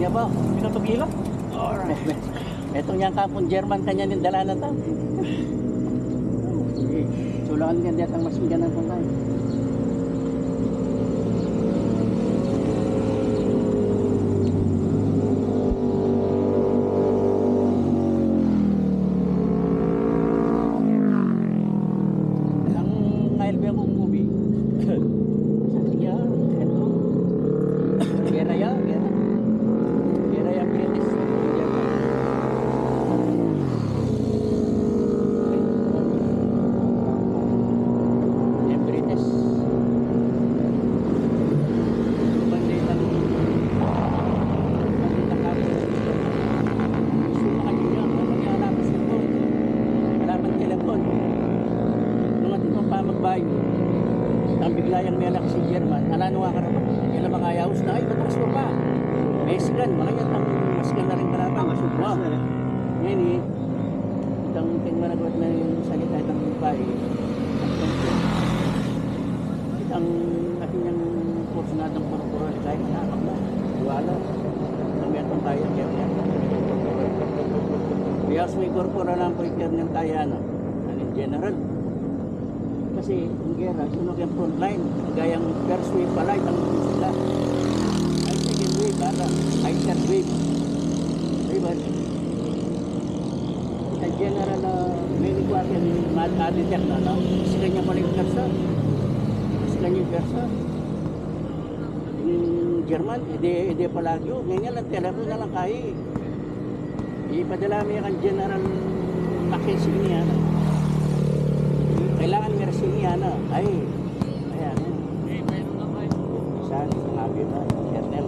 ba? Pinatugilo? Alright. Etong yang kapon German kanya nin dala na ta. Sulaan nga diat ang masingganan po tayo. Ang biglayang may alak si German, anano nga karapat, yan ang mga ayaws na, ay, matakas mo pa. Mesgan, mga yan, ang masgan na rin karapan, masugwa. Ngayon eh, itang managot na yung salita, itang babae, itang ating yung kurso na itang puro-puro, kahit nanak na, wala, ang metong tayo, kaya may korpora lang po ikir ng tayo, in general. Kasi ang gera, sunog yung front line, gayang first wave pala, itang sila. Ay second wave, ay third wave. Diba? Sa general na may nagwag yan, ma-detect na, no? Sila niya pala yung persa. Sila niya yung persa. Yung German, ide palagyo. Ngayon lang, telephone na lang kayo. Ipadala mo yung general Mackenzie niya, no? Kailangan mercy niya na. Ay, ayan. Saan? Sabi na, Kernel.